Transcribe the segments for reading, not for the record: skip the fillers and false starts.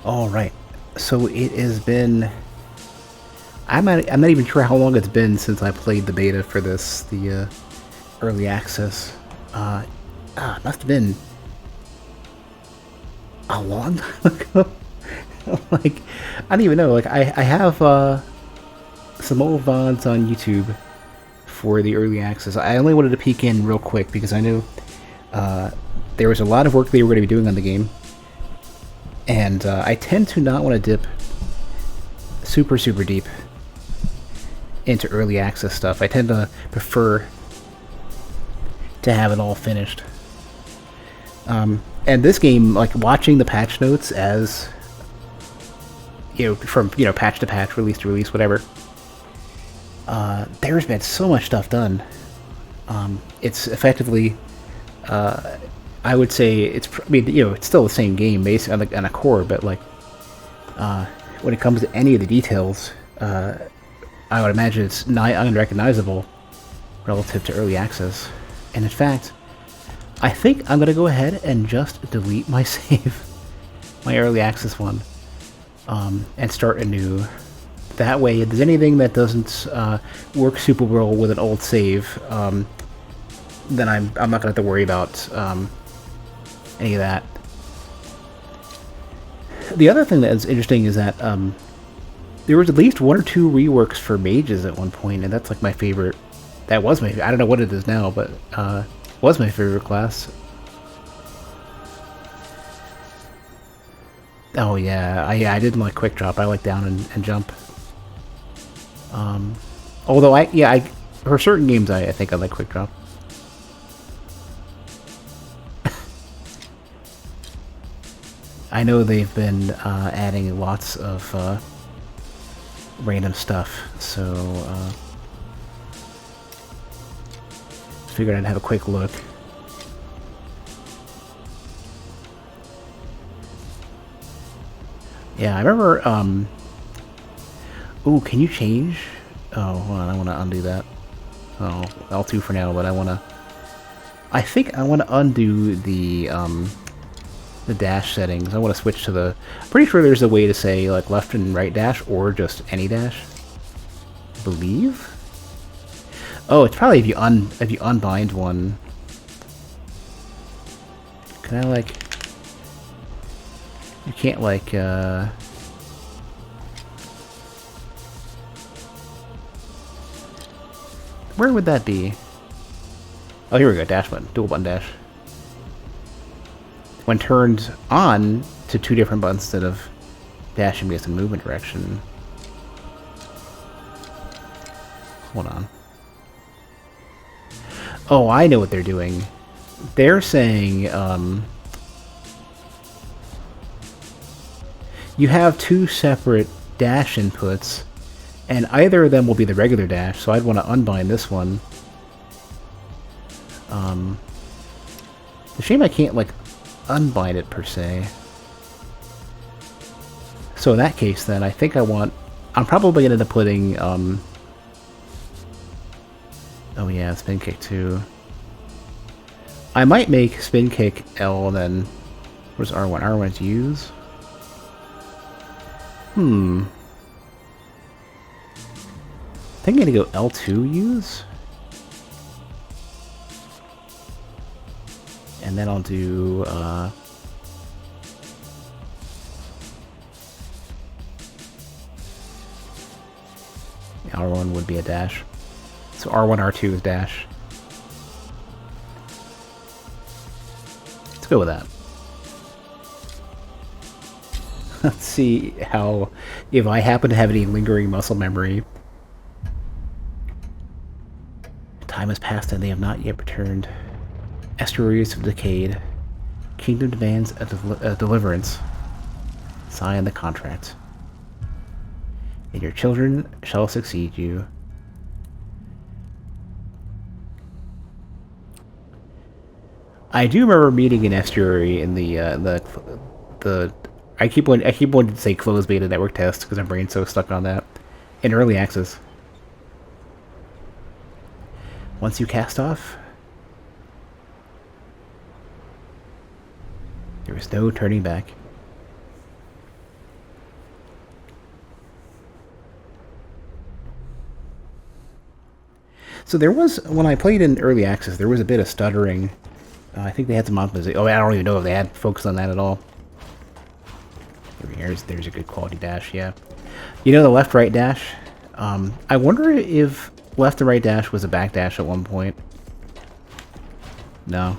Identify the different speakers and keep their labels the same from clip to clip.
Speaker 1: All right. So it has been. I'm not even sure how long it's been since I played the beta for this, the early access. Uh, Must have been a long time ago. Like, I don't even know. Like, I have some old VODs on YouTube for the early access. I only wanted to peek in real quick because I knew uh, there was a lot of work they were going to be doing on the game, and I tend to not want to dip super deep into early access stuff. I tend to prefer to have it all finished. And this game, like watching the patch notes as from patch to patch, release to release, whatever. There's been so much stuff done. It's effectively, I would say it's. I mean, it's still the same game based on a core, but like when it comes to any of the details, I would imagine it's nigh unrecognizable relative to early access. And in fact, I think I'm gonna go ahead and just delete my save, my early access one, and start anew. That way, if there's anything that doesn't work super well with an old save, then I'm not gonna have to worry about any of that. The other thing that is interesting is that there was at least one or two reworks for mages at one point, and that's like my favorite. That was my. I don't know what it is now, but was my favorite class. Oh yeah, I didn't like quick drop. I like down and jump. Although for certain games I think I like quick drop. I know they've been adding lots of random stuff, so figured I'd have a quick look. Yeah, I remember. Ooh, can you change? Oh, hold on, I want to undo that. Oh, L2 for now, but I think I want to undo the dash settings. I want to switch to the. I'm pretty sure there's a way to say like left and right dash or just any dash. I believe. Oh, it's probably if you unbind one. Can I like? You can't like. Where would that be? Oh, here we go. Dash button, dual button dash. When turned on to two different buttons instead of dashing based on movement direction. Hold on. Oh, I know what they're doing. They're saying you have two separate dash inputs, and either of them will be the regular dash, so I'd want to unbind this one. It's a shame I can't like unbind it per se. So in that case, then I think I'm probably gonna end up putting oh yeah, spin kick too. I might make spin kick L, and then where's R1? R1's use. I think I'm gonna go L2 use. And then I'll do R1 would be a dash. So R1, R2 is dash. Let's go with that. Let's see how, if I happen to have any lingering muscle memory. Time has passed and they have not yet returned. Estuaries have decayed. Kingdom demands a deliverance. Sign the contract. And your children shall succeed you. I do remember meeting an estuary in the I keep wanting to say closed beta network test because my brain's so stuck on that. In early access. Once you cast off, there is no turning back. So there was, when I played in early access, there was a bit of stuttering. I think they had some optimization. Oh, I don't even know if they had focused on that at all. There's a good quality dash, yeah. You know the left-right dash? I wonder if left and right dash was a back dash at one point. No.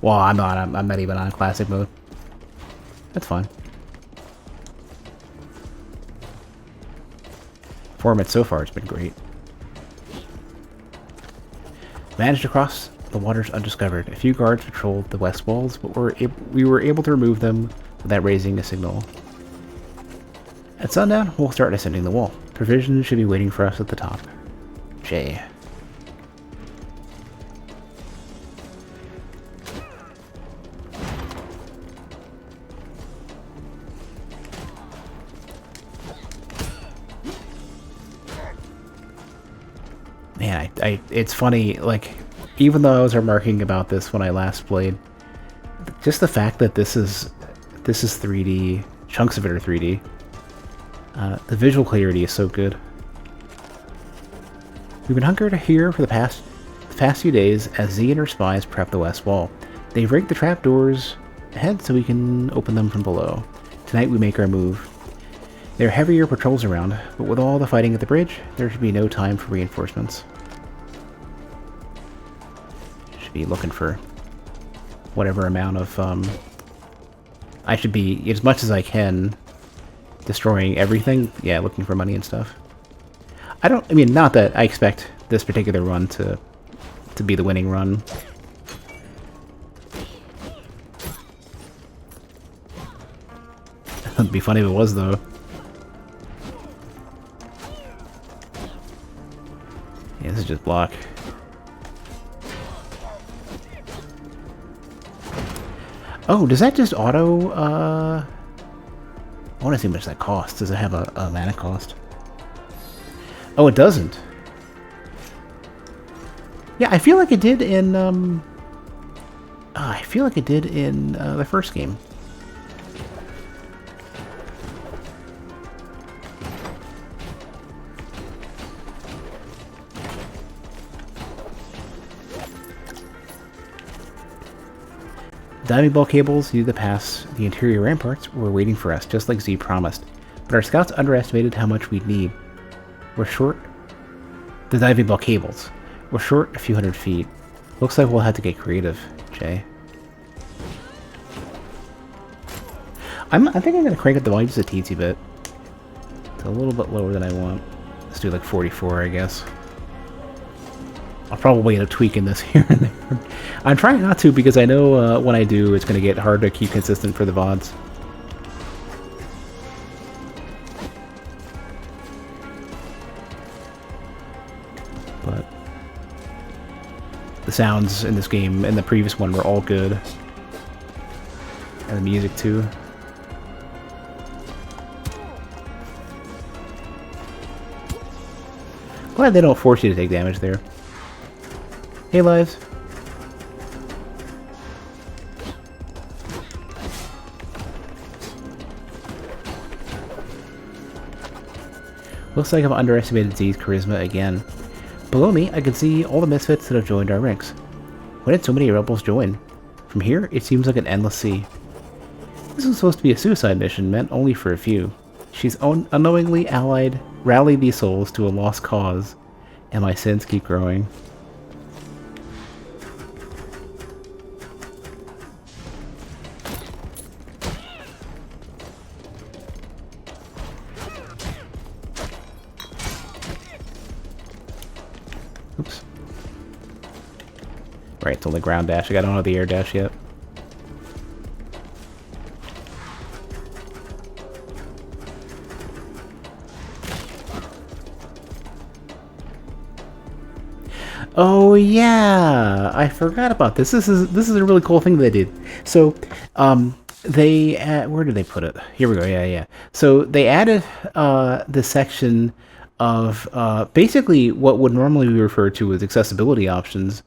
Speaker 1: Well, I'm not even on classic mode. That's fine. Performance so far has been great. Managed to cross the waters undiscovered. A few guards patrolled the west walls, but we were able to remove them without raising a signal. At sundown, we'll start ascending the wall. Provisions should be waiting for us at the top. J. Man, it's funny, like, even though I was remarking about this when I last played, just the fact that this is 3D, chunks of it are 3D, the visual clarity is so good. We've been hunkered here for the past few days as Z and her spies prep the west wall. They've rigged the trapdoors ahead so we can open them from below. Tonight we make our move. There are heavier patrols around, but with all the fighting at the bridge, there should be no time for reinforcements. Should be looking for whatever amount of, I should be, as much as I can, destroying everything. Yeah, looking for money and stuff. I mean, not that I expect this particular run to be the winning run. It'd be funny if it was, though. Yeah, this is just block. Oh, does that just auto, I want to see how much that costs. Does it have a mana cost? Oh, it doesn't. Yeah, I feel like it did in, I feel like it did in the first game. Diving bell cables needed to pass the interior ramparts were waiting for us, just like Z promised. But our scouts underestimated how much we'd need. We're short the diving bell cables. We're short a few hundred feet. Looks like we'll have to get creative, Jay. I think I'm gonna crank up the volume just a teensy bit. It's a little bit lower than I want. Let's do like 44, I guess. I'll probably end up tweaking this here and there. I'm trying not to because I know when I do, it's going to get hard to keep consistent for the VODs. But the sounds in this game and the previous one were all good. And the music too. Glad they don't force you to take damage there. Hey, lives. Looks like I've underestimated Z's charisma again. Below me, I can see all the misfits that have joined our ranks. When did so many rebels join? From here, it seems like an endless sea. This was supposed to be a suicide mission meant only for a few. She's unknowingly rallied these souls to a lost cause, and my sins keep growing. Oops. Right, it's only ground dash. I don't have the air dash yet. Oh yeah, I forgot about this. This is a really cool thing they did. So, they where did they put it? Here we go. Yeah. So they added the section of basically what would normally be referred to as accessibility options,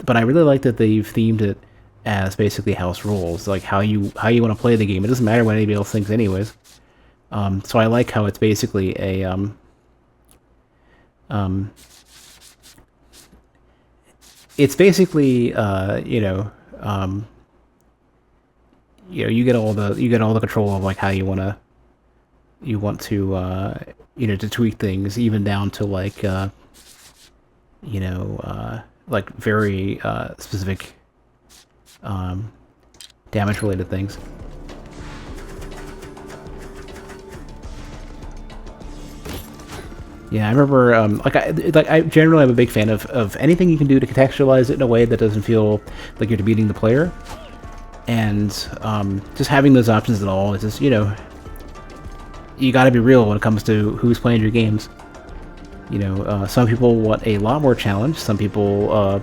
Speaker 1: but I really like that they've themed it as basically house rules, like how you want to play the game. It doesn't matter what anybody else thinks, anyways. So I like how it's basically a it's basically you get all the control of like how you want to to tweak things, even down to like like very specific damage related things. Yeah, I remember I generally am a big fan of anything you can do to contextualize it in a way that doesn't feel like you're demeaning the player, and just having those options at all is just you got to be real when it comes to who's playing your games. Some people want a lot more challenge. Some people are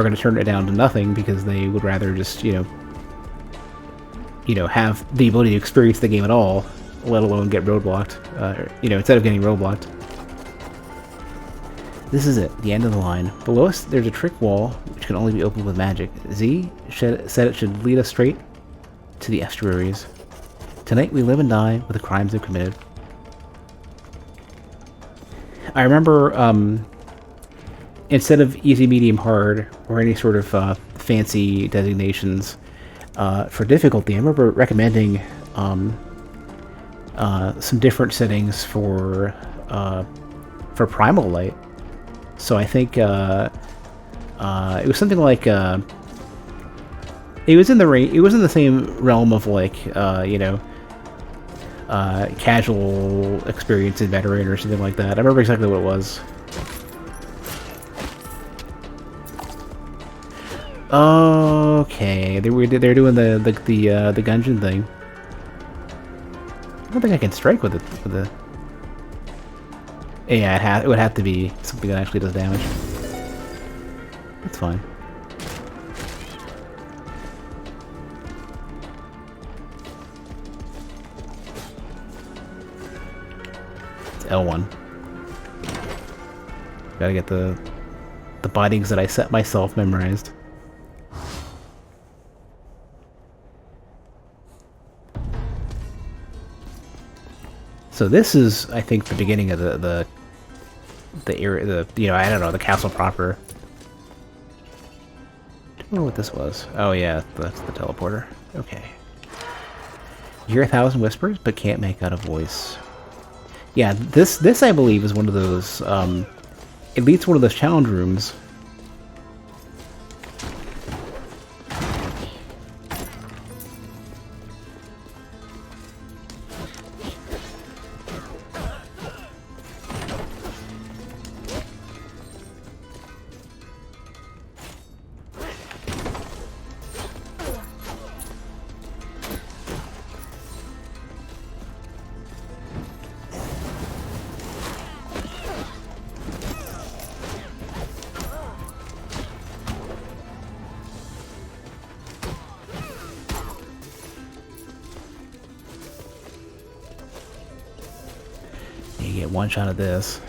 Speaker 1: going to turn it down to nothing because they would rather just have the ability to experience the game at all, let alone get roadblocked. Instead of getting roadblocked. This is it, the end of the line. Below us, there's a trick wall which can only be opened with magic. Z said it should lead us straight to the estuaries. Tonight we live and die with the crimes they've committed. I remember, instead of easy, medium, hard, or any sort of fancy designations for difficulty, I remember recommending some different settings for Primal Light. So I think it was something like it was in the same realm of like casual experience in veteran or something like that. I remember exactly what it was. Okay, they're doing the Gungeon thing. I don't think I can strike with it. Yeah, it would have to be something that actually does damage. That's fine. It's L1. Gotta get the bindings that I set myself memorized. So this is, I think, the beginning of the area, I don't know, the castle proper. I don't know what this was. Oh yeah, that's the teleporter. Okay. You hear 1,000 whispers, but can't make out a voice. Yeah, this I believe is one of those. It leads to one of those challenge rooms. You get one shot of this.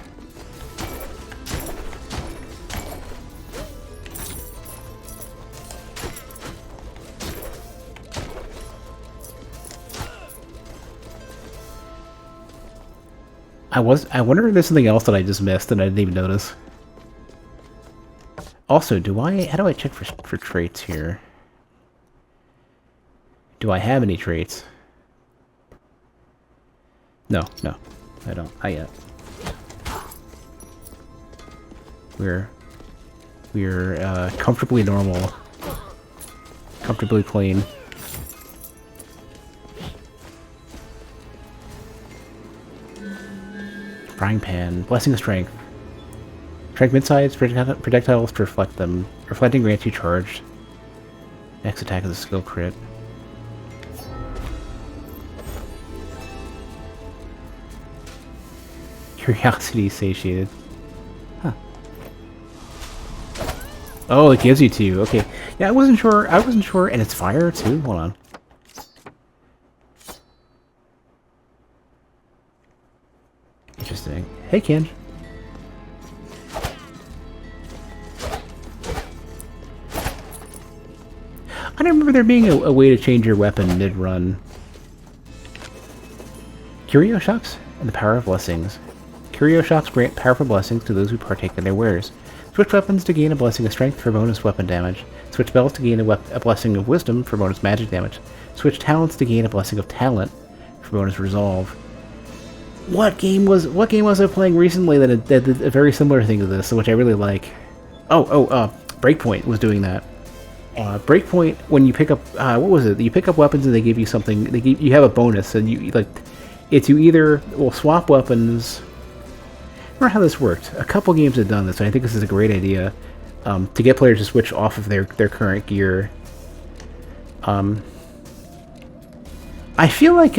Speaker 1: I wonder if there's something else that I just missed and I didn't even notice. Also, how do I check for traits here? Do I have any traits? No, I don't. Not yet. We're comfortably normal. Comfortably clean. Frying pan. Blessing of Strength. Strength mid-sides projectiles to reflect them. Reflecting grants you charged. Next attack is a skill crit. Curiosity satiated. Huh. Oh, it gives you two. Okay. Yeah, I wasn't sure, and it's fire too? Hold on. Interesting. Hey, Ken. I don't remember there being a way to change your weapon mid-run. Curio Shocks and the Power of Blessings. Curio Shocks grant powerful blessings to those who partake in their wares. Switch weapons to gain a blessing of strength for bonus weapon damage. Switch spells to gain a blessing of wisdom for bonus magic damage. Switch talents to gain a blessing of talent for bonus resolve. What game was I playing recently that did a very similar thing to this, which I really like? Breakpoint was doing that. Breakpoint, when you pick up what was it? You pick up weapons and they give you something. You have a bonus, and you it's you either swap weapons. I remember how this worked. A couple games have done this, and I think this is a great idea to get players to switch off of their current gear. I feel like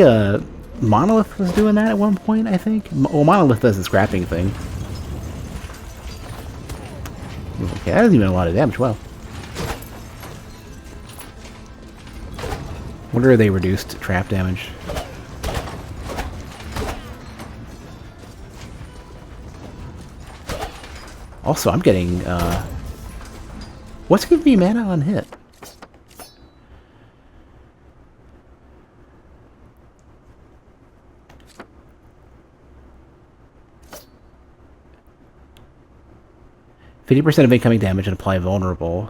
Speaker 1: Monolith was doing that at one point, I think. Well, Monolith does the scrapping thing. Okay, that doesn't even a lot of damage. Wow. Wonder if they reduced trap damage. Also, I'm getting, what's giving me mana on hit? %50 of incoming damage and apply vulnerable.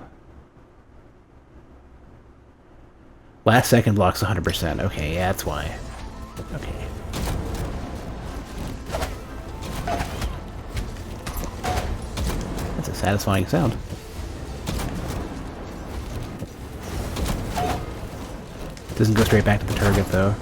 Speaker 1: Last second blocks 100%. Okay, yeah, that's why. Okay. That's a satisfying sound. Doesn't go straight back to the target, though.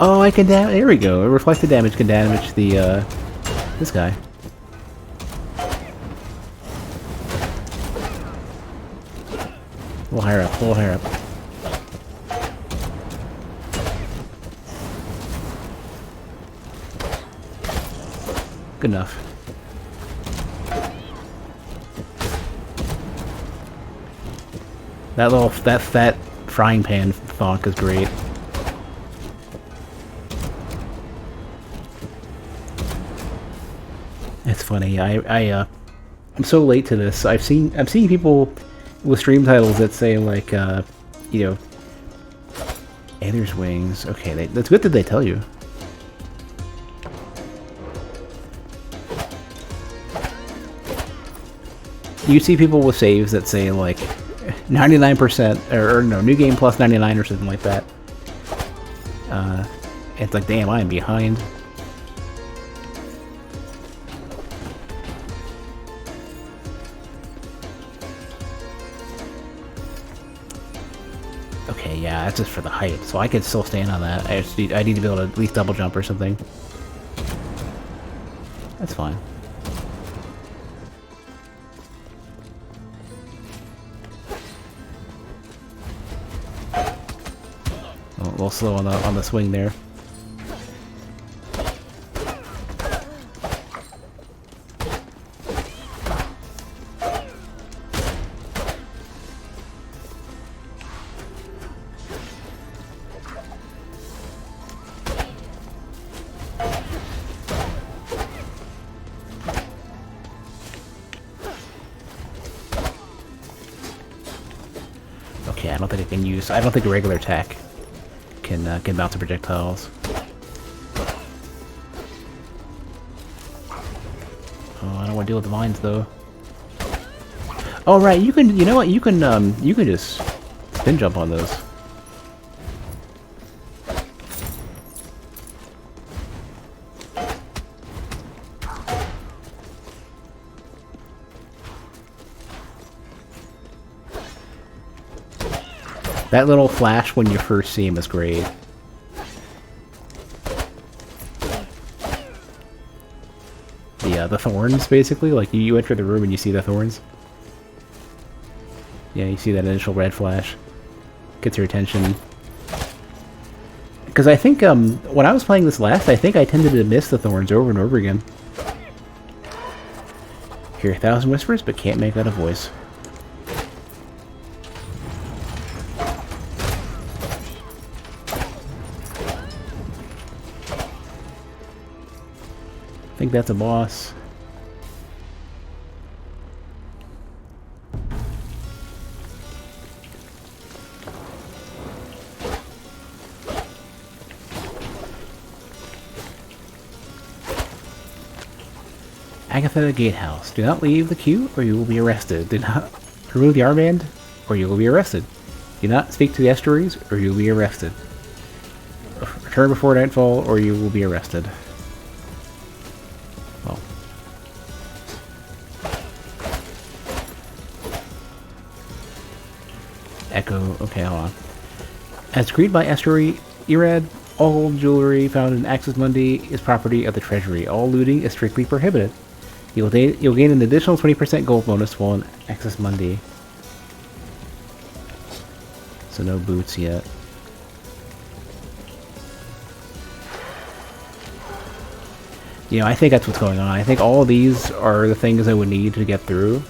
Speaker 1: Oh, I can damage. There we go. Reflected damage can damage the this guy. A little higher up. A little higher up. Good enough. That fat frying pan thonk is great. It's funny. I'm so late to this. I'm seeing people with stream titles that say like, you know, Aether's Wings. Okay, that's good that they tell you. You see people with saves that say like 99% or no, new game plus 99 or something like that. It's like, damn, I am behind. Okay, yeah, that's just for the height, so I can still stand on that. I need to be able to at least double jump or something. That's fine. A little slow on the swing there. Okay, I don't think I can use. I don't think a regular attack can bounce the projectiles. Oh, I don't want to deal with the mines though. Oh right, you can. You know what? You can just spin jump on those. That little flash when you first see him is great. The thorns, basically. Like, you enter the room and you see the thorns. Yeah, you see that initial red flash. Gets your attention. Because I think, when I was playing this last, I think I tended to miss the thorns over and over again. Hear 1,000 whispers, but can't make out a voice. I think that's a boss. Agatha Gatehouse. Do not leave the queue or you will be arrested. Do not remove the armband or you will be arrested. Do not speak to the estuaries or you will be arrested. Return before nightfall or you will be arrested. Well. Echo. Okay, hold on. As agreed by Estuary Irad, all jewelry found in Axis Mundi is property of the Treasury. All looting is strictly prohibited. You'll gain an additional 20% gold bonus while in Axis Mundi. So no boots yet. You know, I think that's what's going on. I think all of these are the things I would need to get through.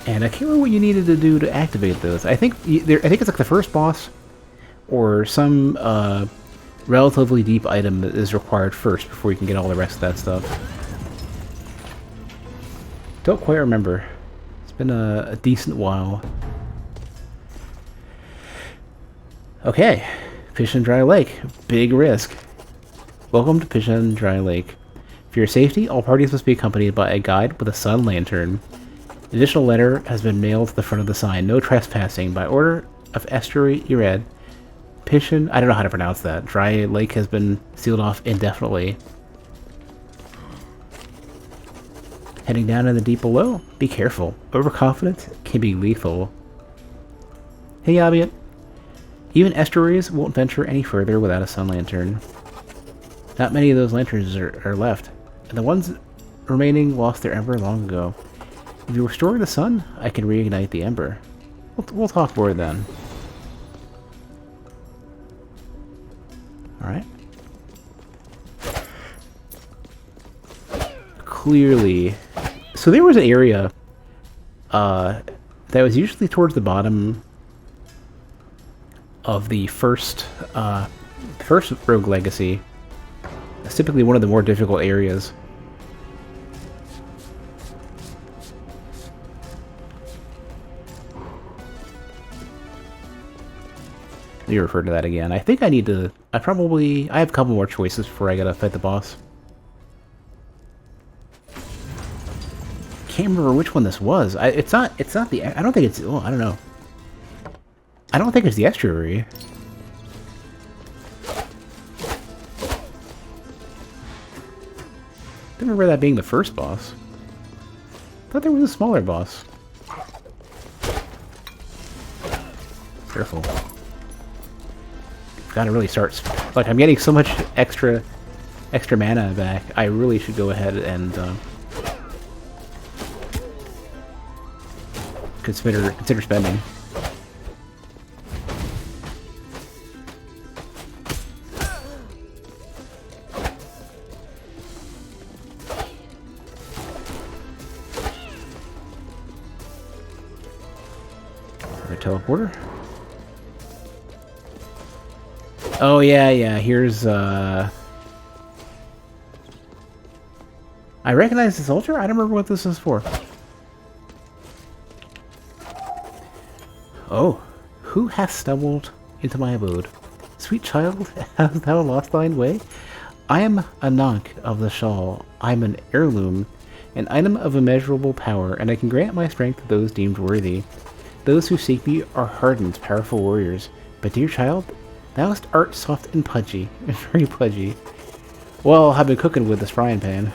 Speaker 1: And I can't remember what you needed to do to activate those. I think it's like the first boss or some relatively deep item that is required first before you can get all the rest of that stuff. Don't quite remember. It's been a decent while. Okay, Fish and Dry Lake. Big risk. Welcome to Fish and Dry Lake. For your safety, all parties must be accompanied by a guide with a sun lantern. An additional letter has been mailed to the front of the sign. No trespassing. By order of Estuary Ired, Pishin, I don't know how to pronounce that. Dry Lake has been sealed off indefinitely. Heading down in the deep below, be careful. Overconfidence can be lethal. Hey, Abiot. Even estuaries won't venture any further without a sun lantern. Not many of those lanterns are left, and the ones remaining lost their ember long ago. If you restore the sun, I can reignite the ember. We'll talk more then. Alright. Clearly. So there was an area that was usually towards the bottom of the first Rogue Legacy. It's typically one of the more difficult areas. You refer to that again. I think I need to... I have a couple more choices before I gotta fight the boss. Can't remember which one this was. It's not the... I don't think it's... Oh, I don't know. I don't think it's the estuary. I remember that being the first boss. I thought there was a smaller boss. Careful. Gotta really start... Like, I'm getting so much extra mana back. I really should go ahead and consider spending. Teleporter. Oh yeah, here's I recognize this altar? I don't remember what this is for. Oh, who hath stumbled into my abode? Sweet child, hast thou lost thine way? I am a Nonk of the Shawl. I am an heirloom, an item of immeasurable power, and I can grant my strength to those deemed worthy. Those who seek me are hardened, powerful warriors. But dear child, thou art soft and pudgy, very pudgy. Well, I've been cooking with this frying pan.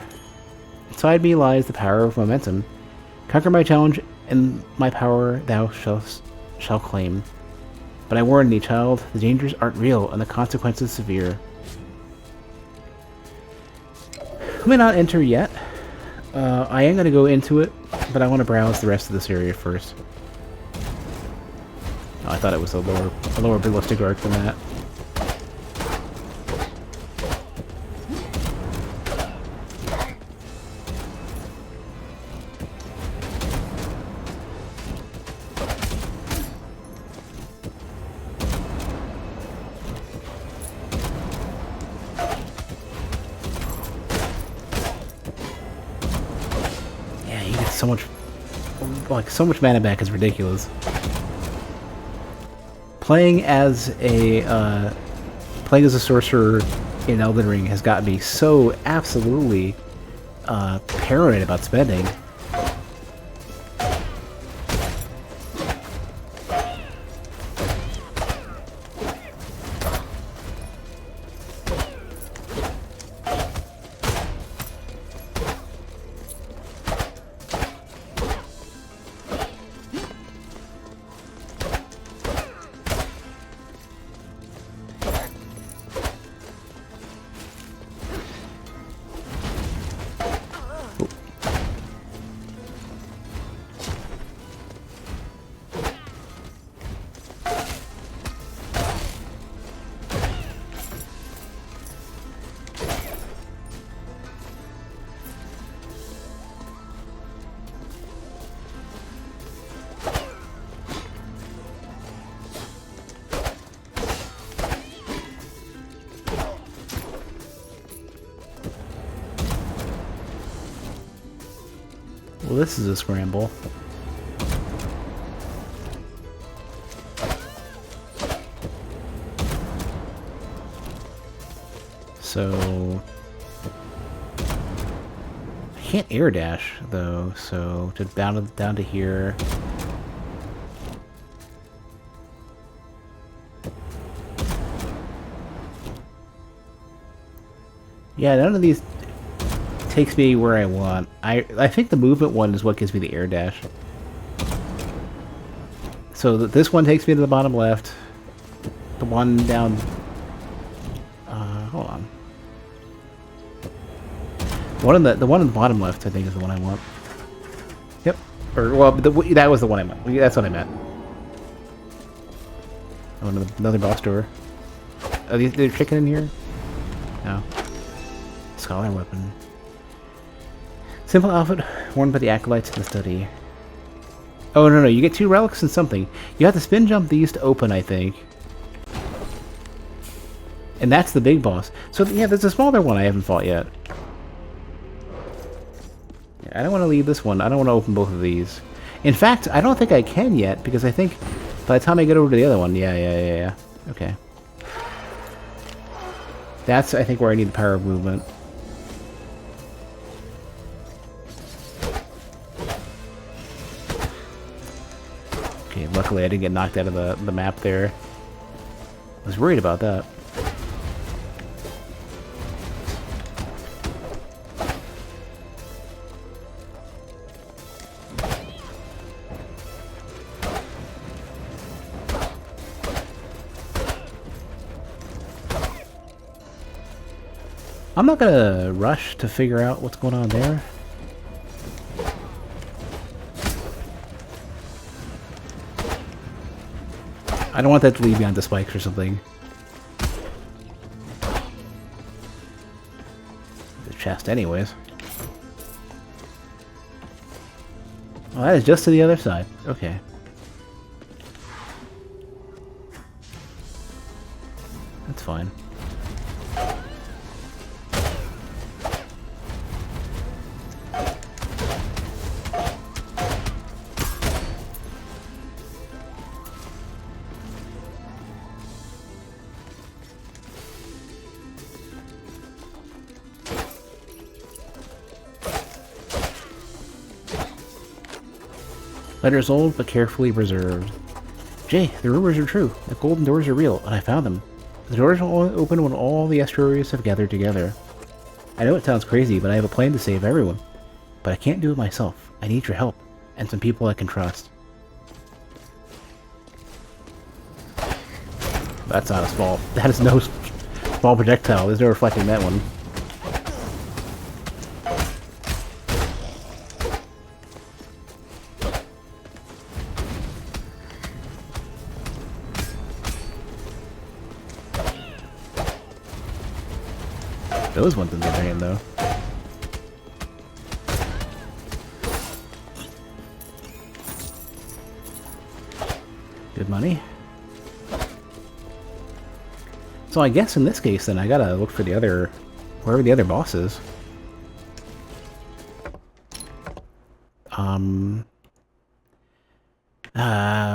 Speaker 1: Inside me lies the power of momentum. Conquer my challenge, and my power thou shall claim. But I warn thee, child, the dangers aren't real, and the consequences severe. I may not enter yet. I am going to go into it, but I want to browse the rest of this area first. Oh, I thought it was a lower ballistic arc than that. Yeah, you get so much mana back is ridiculous. Playing as a sorcerer in Elden Ring has got me so absolutely paranoid about spending. Well, this is a scramble. So I can't air dash though, so to down to here. Yeah, none of these takes me where I want. I think the movement one is what gives me the air dash. So this one takes me to the bottom left. The one down. Hold on. The one in the bottom left, I think, is the one I want. Yep. Or well, that was the one I meant. That's what I meant. Oh, another boss door. Are there chicken in here? No. Scholar weapon. Simple outfit worn by the acolytes in the study. Oh, no, you get 2 relics and something. You have to spin jump these to open, I think. And that's the big boss. So, yeah, there's a smaller one I haven't fought yet. Yeah, I don't want to leave this one. I don't want to open both of these. In fact, I don't think I can yet, because I think by the time I get over to the other one... Yeah. Okay. That's, I think, where I need the power of movement. Okay, luckily I didn't get knocked out of the map there. I was worried about that. I'm not gonna rush to figure out what's going on there. I don't want that to leave me on the spikes or something. The chest anyways. Well, that is just to the other side. Okay. That's fine. Letters old, but carefully preserved. Jay, the rumors are true. The golden doors are real, and I found them. The doors will only open when all the estuaries have gathered together. I know it sounds crazy, but I have a plan to save everyone. But I can't do it myself. I need your help, and some people I can trust. That's not a small... That is no small projectile. There's no reflecting that one. Those ones in the drain, though. Good money. So I guess in this case, then, I gotta look for the other... wherever the other boss is.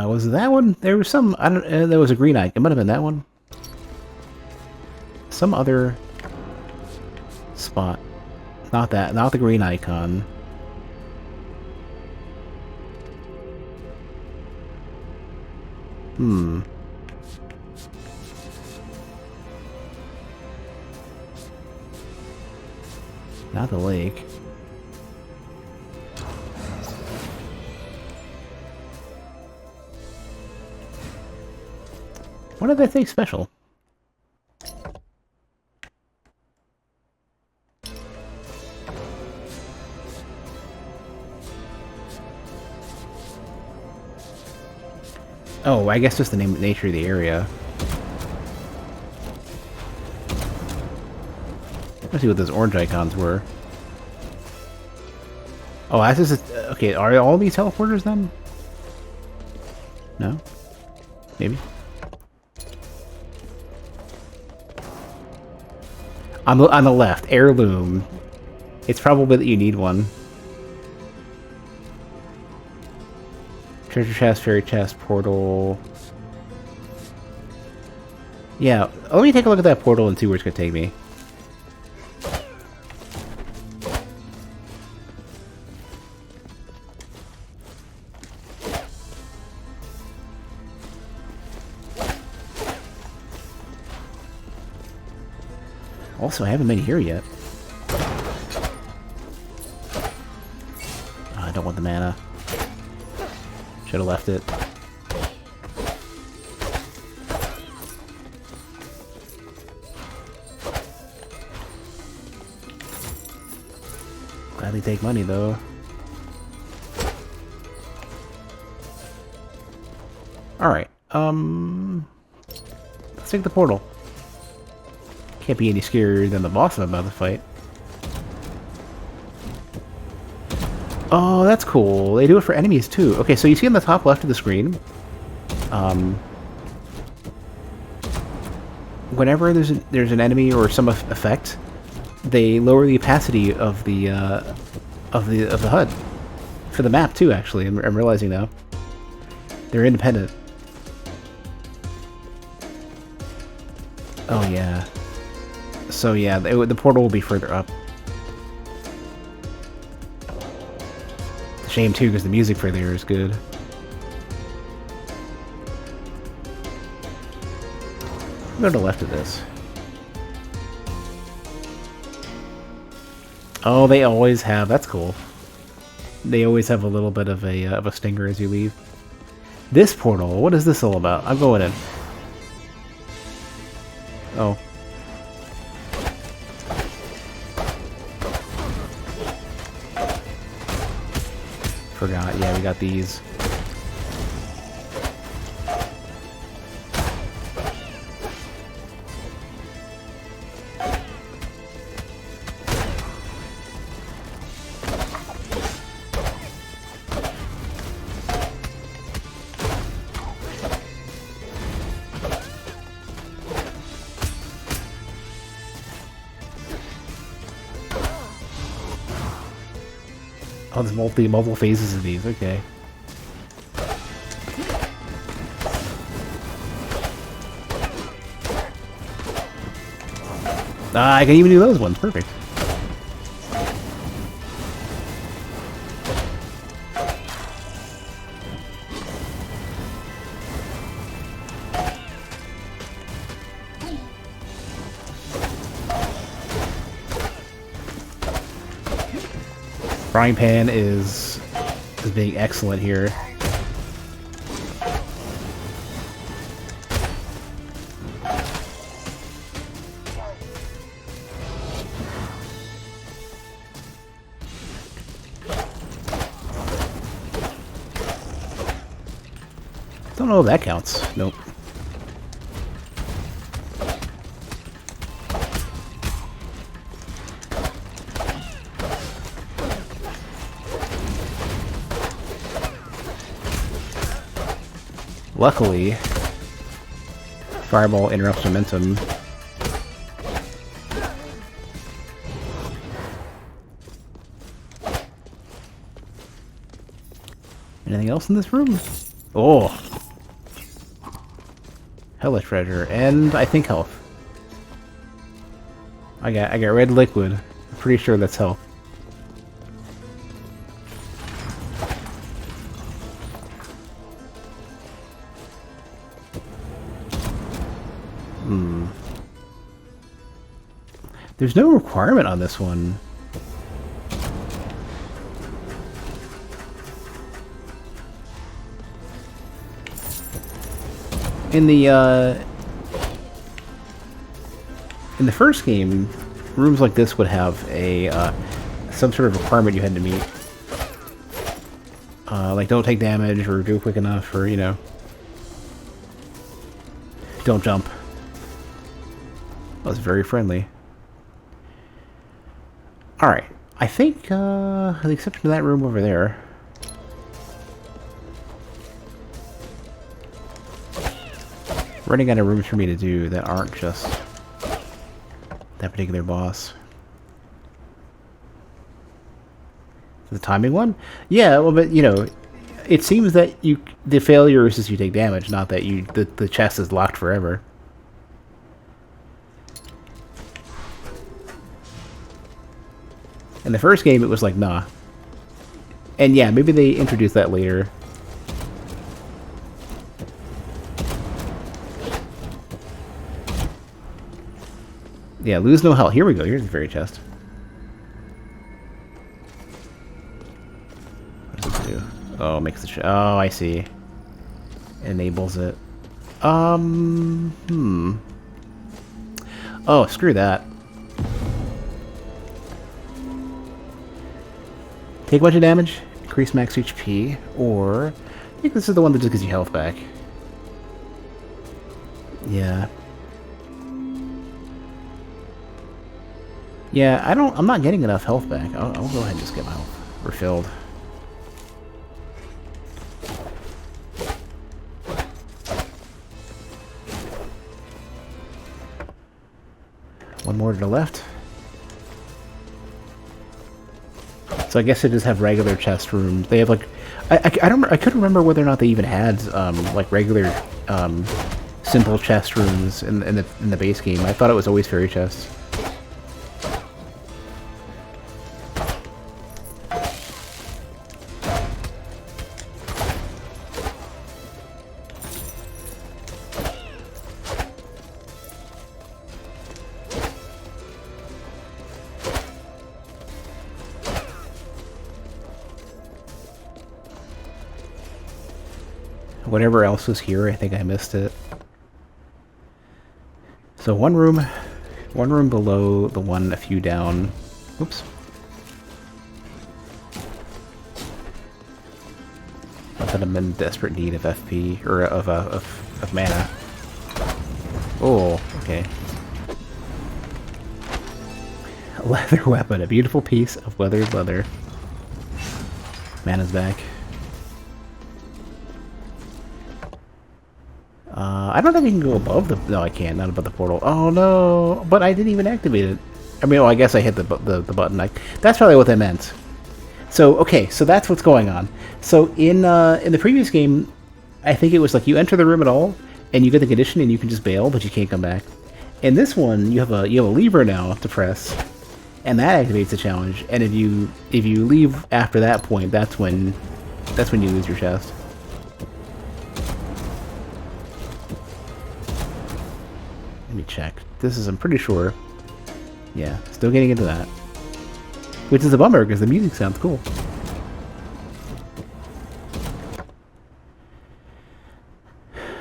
Speaker 1: Was that one? There was some... I don't... there was a green eye. It might have been that one. Some other... spot. Not that. Not the green icon. Hmm. Not the lake. What did they think special? Oh, I guess just the nature of the area. Let's see what those orange icons were. Oh, that's just okay. Are all these teleporters then? No, maybe. On the left, heirloom. It's probably that you need one. Treasure chest, fairy chest, portal. Yeah, let me take a look at that portal and see where it's gonna take me. Also, I haven't been here yet. Oh, I don't want the mana. Should have left it. Gladly take money, though. Alright, let's take the portal. Can't be any scarier than the boss I'm about to fight. Oh, that's cool. They do it for enemies, too. Okay, so you see on the top left of the screen, whenever there's an enemy or some effect, they lower the opacity of the HUD. For the map, too, actually. I'm realizing now. They're independent. Oh, yeah. So yeah, the portal will be further up. It's a shame too, because the music for there is good. Go to the left of this. Oh, they always have. That's cool. They always have a little bit of a stinger as you leave. This portal. What is this all about? I'm going in. Oh. Forgot. Yeah, we got these. Oh, there's multiple phases of these. Okay. I can even do those ones. Perfect. Frying pan is being excellent here. Don't know if that counts. Nope. Luckily, Fireball interrupts momentum. Anything else in this room? Oh! Hella treasure, and I think health. I got red liquid. I'm pretty sure that's health. There's no requirement on this one. In the first game, rooms like this would have a some sort of requirement you had to meet. Like don't take damage, or do it quick enough, or, you know, don't jump. That was very friendly. Alright, I think, with the exception of that room over there, running out of rooms for me to do that aren't just that particular boss. The timing one? Yeah, well, but, you know, it seems that the failure is just you take damage, not that the chest is locked forever. In the first game, it was like, nah. And yeah, maybe they introduced that later. Yeah, lose no health. Here we go. Here's the fairy chest. What does this do? Oh, makes the oh, I see. Enables it. Oh, screw that. Take a bunch of damage, increase max HP, or I think this is the one that just gives you health back. Yeah. Yeah, I'm not getting enough health back. I'll go ahead and just get my health refilled. One more to the left. So I guess they just have regular chest rooms. They have like, I couldn't remember whether or not they even had like regular simple chest rooms in the base game. I thought it was always fairy chests. Whatever else was here, I think I missed it. So one room below the one a few down. Oops. Not that I'm in desperate need of FP or of mana. Oh, okay. A leather weapon, a beautiful piece of weathered leather. Mana's back. I don't think I can go above the... No, I can't. Not above the portal. Oh, no. But I didn't even activate it. I mean, well, I guess I hit the button. That's probably what that meant. So, okay. So that's what's going on. So in the previous game, I think it was like you enter the room at all, and you get the condition, and you can just bail, but you can't come back. In this one, you have a lever now to press, and that activates the challenge. And if you leave after that point, that's when you lose your chest. Let me check. This is, I'm pretty sure. Yeah, still getting into that. Which is a bummer, because the music sounds cool.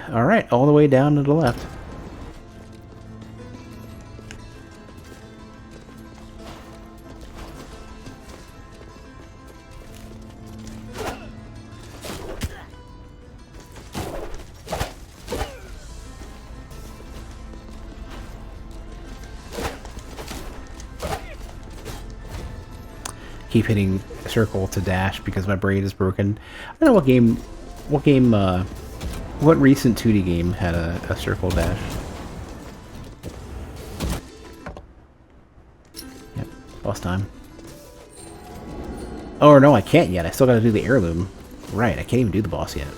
Speaker 1: Alright, all the way down to the left. Keep hitting circle to dash because my brain is broken. I don't know what recent 2D game had a circle dash. Yep, boss time. Oh no, I can't yet. I still gotta do the heirloom. Right, I can't even do the boss yet.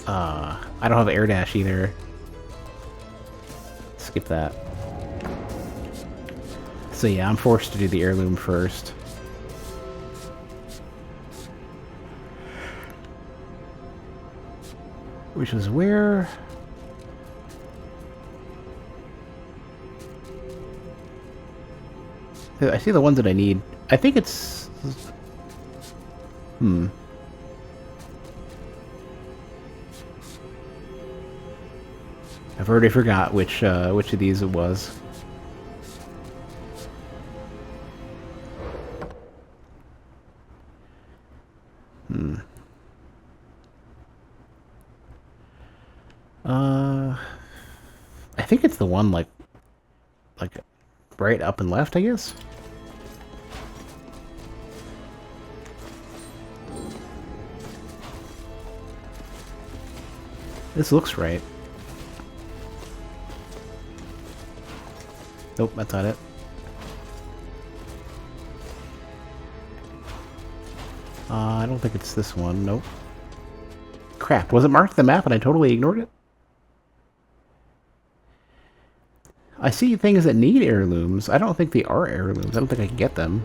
Speaker 1: I don't have air dash either. Skip that. So yeah, I'm forced to do the heirloom first. Which was where... I see the ones that I need. I think it's... I've already forgot which of these it was. I think it's the one like right up and left, I guess. This looks right. Nope, that's not it. I don't think it's this one. Nope. Crap, was it marked on the map and I totally ignored it? I see things that need heirlooms. I don't think they are heirlooms. I don't think I can get them.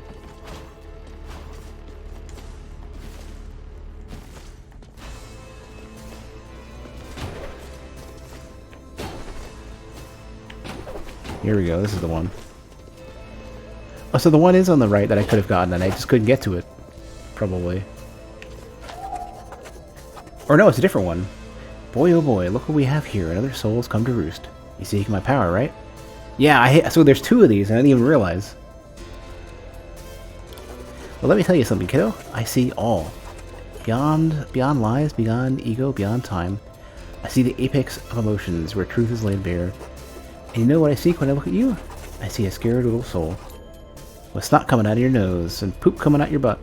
Speaker 1: Here we go, this is the one. Oh, so the one is on the right that I could have gotten and I just couldn't get to it. Probably. Or no, it's a different one. Boy oh boy, look what we have here. Another soul's come to roost. You seeking my power, right? Yeah, so there's two of these and I didn't even realize. Well, let me tell you something, kiddo. I see all. Beyond lies, beyond ego, beyond time. I see the apex of emotions where truth is laid bare. And you know what I seek when I look at you? I see a scared little soul. With snot coming out of your nose and poop coming out your butt.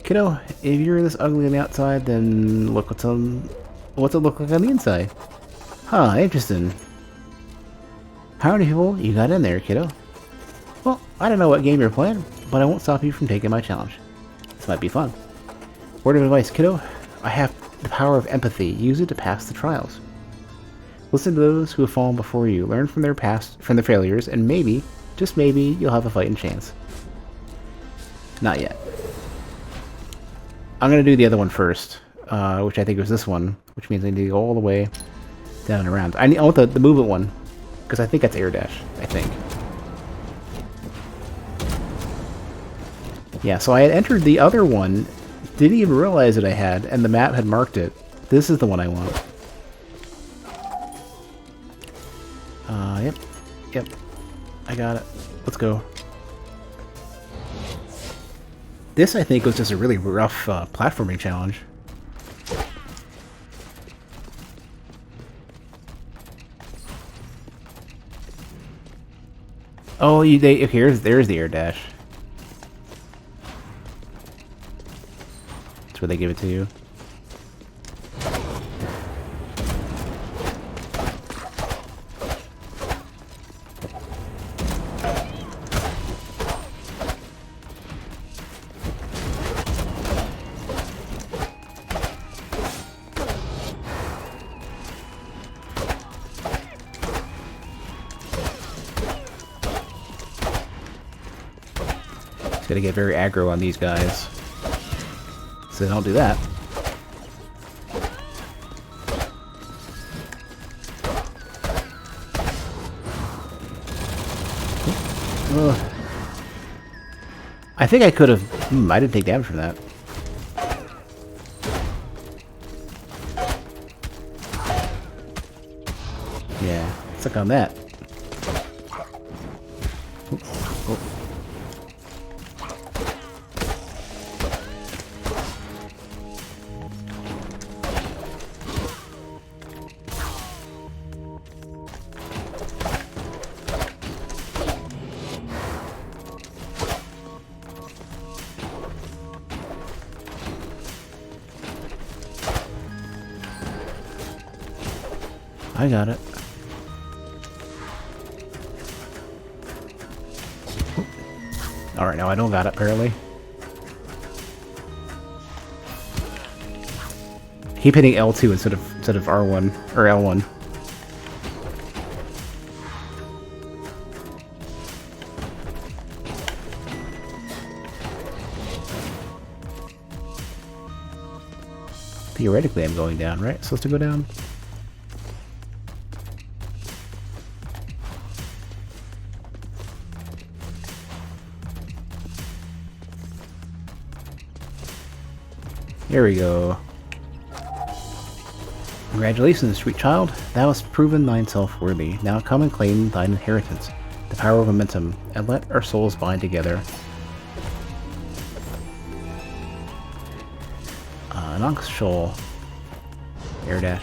Speaker 1: Kiddo, if you're this ugly on the outside, then look what's it look like on the inside? Huh, interesting. How many people you got in there, kiddo? Well, I don't know what game you're playing, but I won't stop you from taking my challenge. This might be fun. Word of advice, kiddo. I have the power of empathy. Use it to pass the trials. Listen to those who have fallen before you. Learn from their failures, and maybe, just maybe, you'll have a fighting chance. Not yet. I'm gonna do the other one first, which I think was this one, which means I need to go all the way down and around. I want the movement one, because I think that's air dash. I think. Yeah, so I had entered the other one, didn't even realize that I had, and the map had marked it. This is the one I want. Yep. I got it. Let's go. This, I think, was just a really rough platforming challenge. Oh, okay, there's the air dash. That's where they give it to you. Gotta get very aggro on these guys, so don't do that. I think I could have... I didn't take damage from that. Yeah, suck on that. Oh. I got it. Alright, now I don't got it, apparently. Keep hitting L2 instead of R1 or L1. Theoretically, I'm going down, right? Supposed to go down? Here we go. Congratulations, sweet child. Thou hast proven thine self worthy. Now come and claim thine inheritance, the power of momentum, and let our souls bind together. Nonx Shoal. Air dash.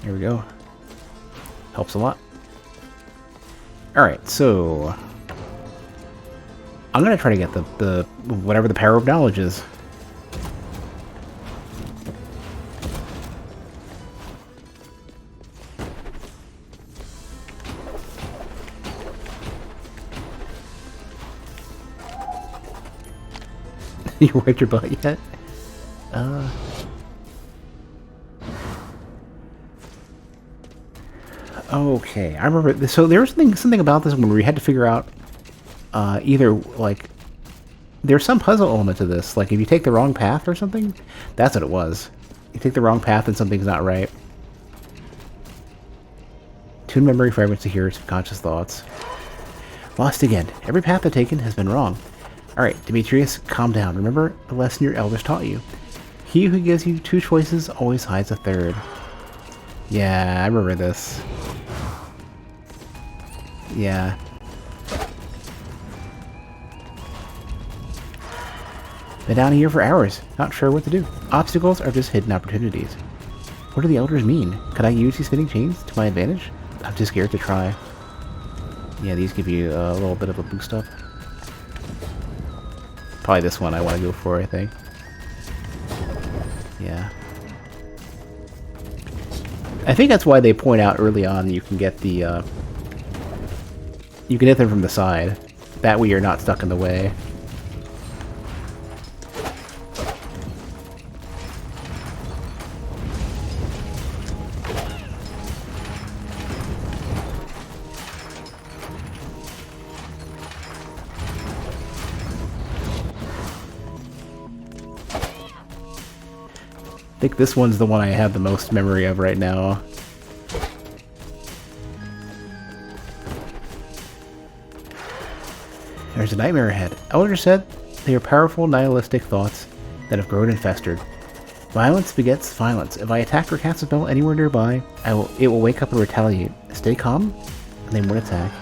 Speaker 1: Here we go. Helps a lot. Alright, so I'm gonna try to get the whatever the power of knowledge is. You wiped your butt yet? Okay, I remember this. So there was something about this one where we had to figure out either like there's some puzzle element to this. Like if you take the wrong path or something, that's what it was. You take the wrong path and something's not right. Tune memory fragments to hear subconscious thoughts. Lost again. Every path I've taken has been wrong. Alright, Demetrius, calm down. Remember the lesson your elders taught you. He who gives you two choices always hides a third. Yeah, I remember this. Yeah. Been down here for hours, not sure what to do. Obstacles are just hidden opportunities. What do the elders mean? Could I use these spinning chains to my advantage? I'm too scared to try. Yeah, these give you a little bit of a boost up. Probably this one I want to go for, I think. Yeah. I think that's why they point out early on you can get the, you can hit them from the side. That way you're not stuck in the way. I think this one's the one I have the most memory of right now. There's a nightmare ahead. Elders said they are powerful nihilistic thoughts that have grown and festered. Violence begets violence. If I attack or cast a spell anywhere nearby, it will wake up and retaliate. Stay calm, and they won't attack.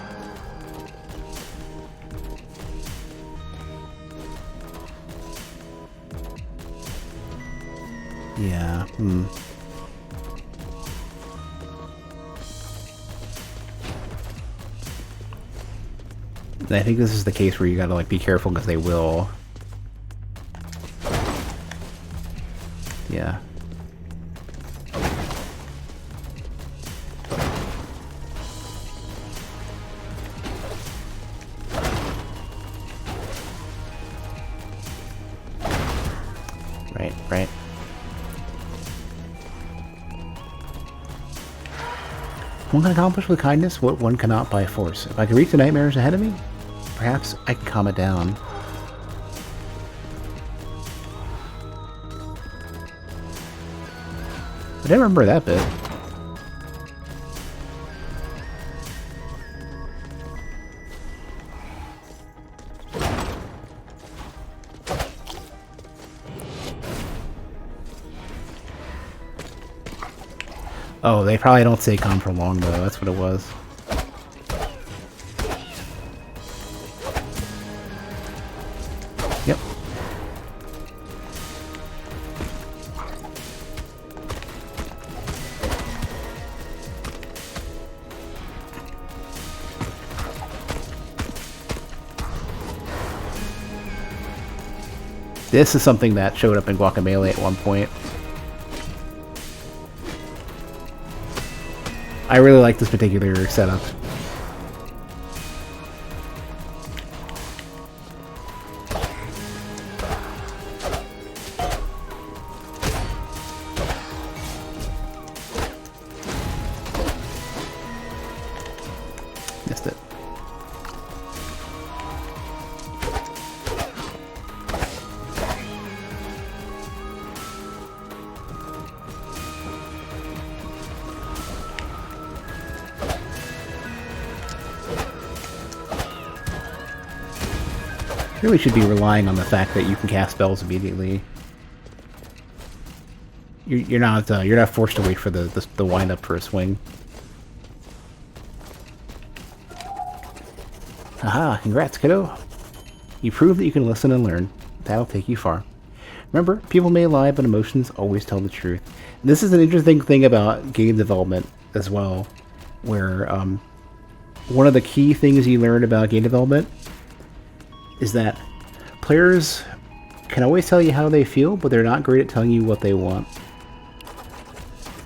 Speaker 1: Yeah, I think this is the case where you gotta, like, be careful because they will. Yeah. Right. One can accomplish with kindness what one cannot by force. If I can reach the nightmares ahead of me, perhaps I can calm it down. I didn't remember that bit. Oh, they probably don't stay calm for long, though. That's what it was. Yep. This is something that showed up in Guacamelee at one point. I really like this particular setup. Missed it. Really should be relying on the fact that you can cast spells immediately. You're not forced to wait for the wind up for a swing. Aha! Congrats, kiddo. You proved that you can listen and learn. That'll take you far. Remember, people may lie, but emotions always tell the truth. And this is an interesting thing about game development as well, where one of the key things you learn about game development is that players can always tell you how they feel, but they're not great at telling you what they want.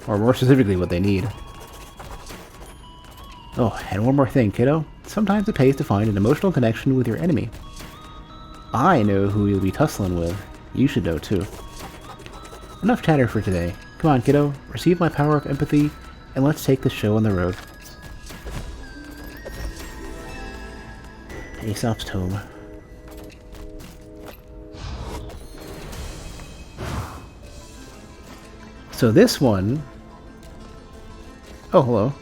Speaker 1: Or more specifically, what they need. Oh, and one more thing, kiddo. Sometimes it pays to find an emotional connection with your enemy. I know who you'll be tussling with. You should know, too. Enough chatter for today. Come on, kiddo. Receive my power of empathy, and let's take the show on the road. Aesop's Tome. So this one... Oh, hello.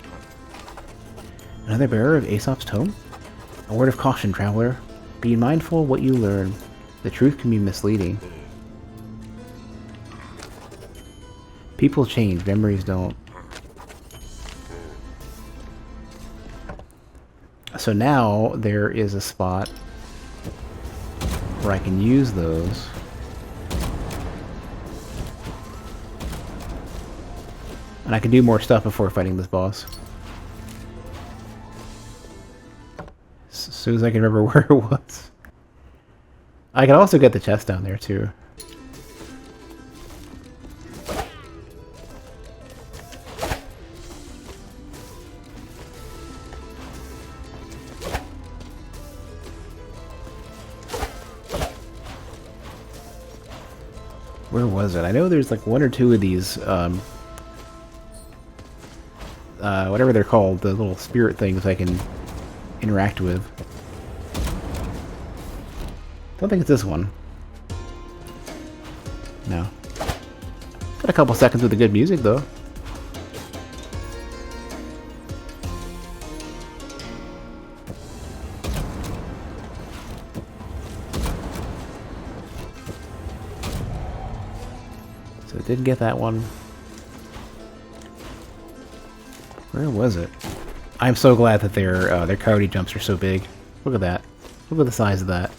Speaker 1: Another bearer of Aesop's Tome? A word of caution, traveler. Be mindful of what you learn. The truth can be misleading. People change, memories don't. So now there is a spot where I can use those. And I can do more stuff before fighting this boss. As soon as I can remember where it was. I can also get the chest down there too. Where was it? I know there's like one or two of these, whatever they're called, the little spirit things I can interact with. Don't think it's this one. No. Got a couple seconds with the good music, though. So it didn't get that one. Where was it? I'm so glad that their coyote jumps are so big. Look at that. Look at the size of that.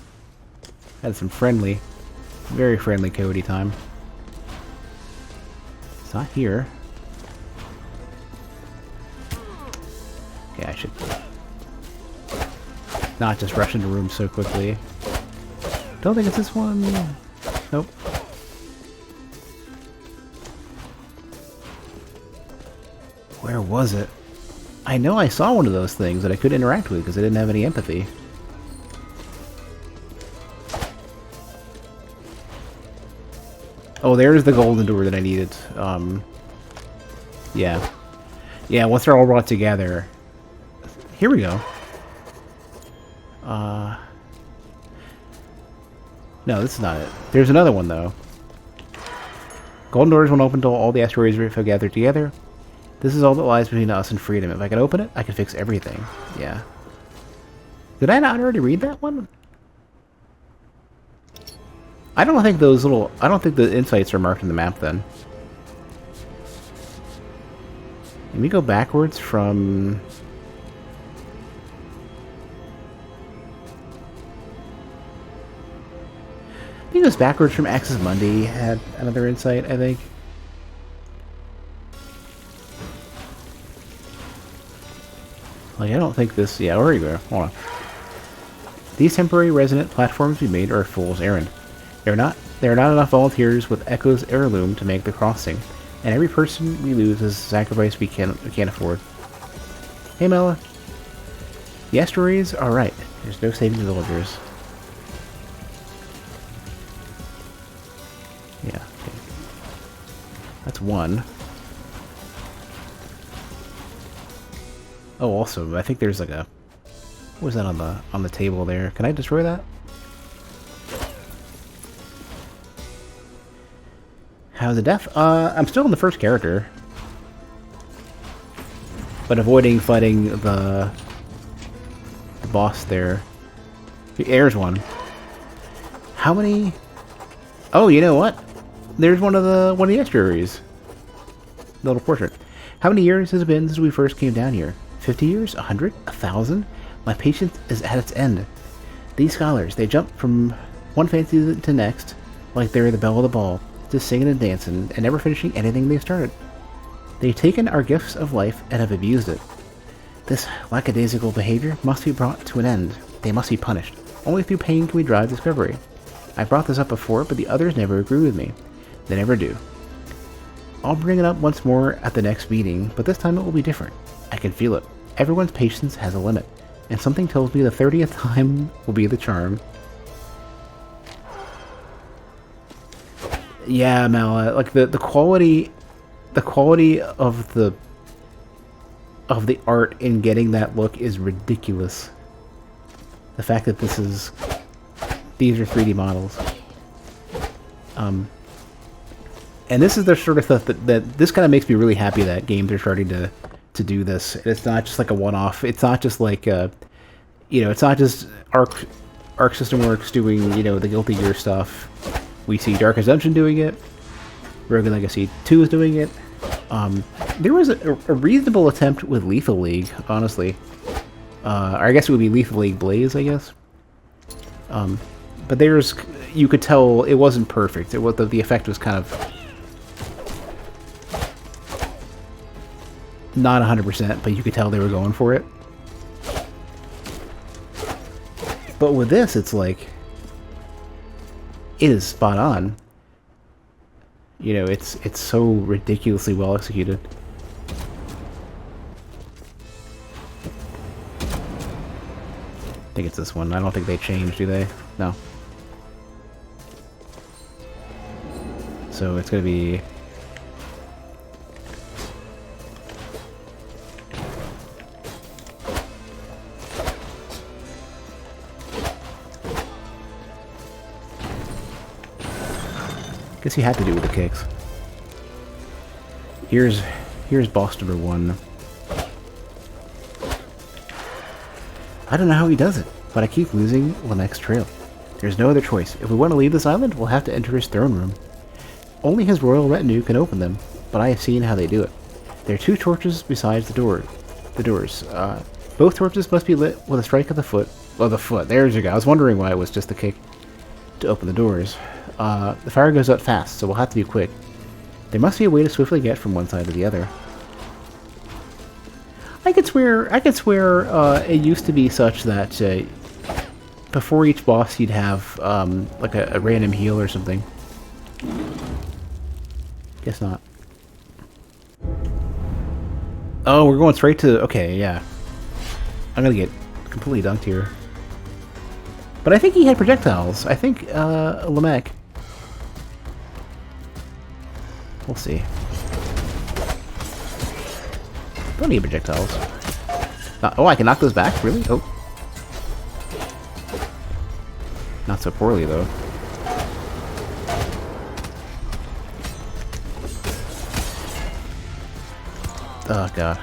Speaker 1: Had some friendly, very friendly coyote time. It's not here. Okay, I should not just rush into rooms so quickly. Don't think it's this one. Nope. Where was it? I know I saw one of those things that I couldn't interact with because I didn't have any empathy. Oh, there's the golden door that I needed. Yeah. Yeah, once they're all brought together. Here we go. No, this is not it. There's another one, though. Golden doors won't open until all the asteroids have gathered together. This is all that lies between us and freedom. If I can open it, I can fix everything. Yeah. Did I not already read that one? I don't think those little... I don't think the insights are marked in the map, then. Let me go backwards from... I think it was backwards from Axis Mundi had another insight, I think. Like, I don't think this... Yeah, where are you? Hold on. These temporary resonant platforms we made are a fool's errand. There are not enough volunteers with Echo's heirloom to make the crossing, and every person we lose is a sacrifice we can't afford. Hey, Mela. The asteroids are right. There's no saving the villagers. Yeah. Okay. That's one. Oh, also, I think there's like a... What was that on the table there? Can I destroy that? How's the death? I'm still in the first character. But avoiding fighting the boss there. There's one. How many... Oh, you know what? There's one of the estuaries. The little portrait. How many years has it been since we first came down here? 50 years? 100? 1,000? My patience is at its end. These scholars, they jump from one fancy to next, like they're the belle of the ball, just singing and dancing, and never finishing anything they started. They've taken our gifts of life and have abused it. This lackadaisical behavior must be brought to an end. They must be punished. Only through pain can we drive discovery. I brought this up before, but the others never agree with me. They never do. I'll bring it up once more at the next meeting, but this time it will be different. I can feel it. Everyone's patience has a limit, and something tells me the 30th time will be the charm. Yeah, Mala, like the quality of the art in getting that look is ridiculous. The fact that these are 3D models. And this is the sort of stuff that this kind of makes me really happy that games are starting to do this. It's not just like a one-off. It's not just like it's not just Arc System Works doing the Guilty Gear stuff. We see Darkest Dungeon doing it. Rogue Legacy 2 is doing it. There was a reasonable attempt with Lethal League, honestly. Or I guess it would be Lethal League Blaze, I guess. But you could tell it wasn't perfect. The effect was kind of not 100%, but you could tell they were going for it. But with this, it's like it is spot on. It's so ridiculously well executed. I think it's this one. I don't think they changed, do they? No. So it's gonna be... Guess you had to do with the kicks. Here's boss number 1. I don't know how he does it, but I keep losing Lamek's trail. There's no other choice. If we want to leave this island, we'll have to enter his throne room. Only his royal retinue can open them, but I have seen how they do it. There are 2 torches besides the doors. Both torches must be lit with a strike of the foot. Oh, the foot. There's your guy. I was wondering why it was just the kick to open the doors. The fire goes out fast, so we'll have to be quick. There must be a way to swiftly get from one side to the other. I could swear it used to be such that before each boss you'd have like a random heal or something. Guess not. Oh, we're going straight to... Okay, yeah. I'm gonna get completely dunked here. But I think he had projectiles. I think Lamek. We'll see. Don't need projectiles. Oh, I can knock those back? Really? Oh. Not so poorly, though. Oh, God.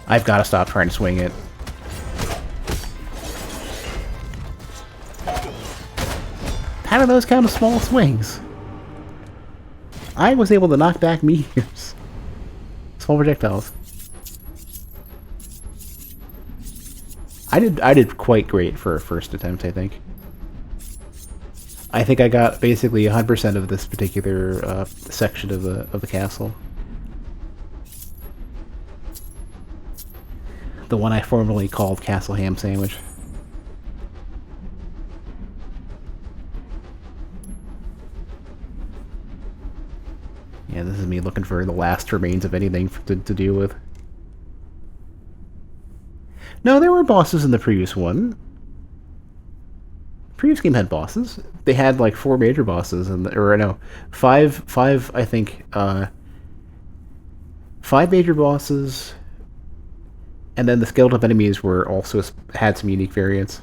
Speaker 1: I've got to stop trying to swing it. How do those count as small swings? I was able to knock back meteors. Small projectiles. I did quite great for a first attempt, I think. I think I got basically 100% of this particular section of the castle. The one I formerly called Castle Ham Sandwich. Yeah, this is me looking for the last remains of anything to deal with. No, there were bosses in the previous one. The previous game had bosses. They had like 4 major bosses, or no, five. I think 5 major bosses. And then the skeleton enemies were also had some unique variants.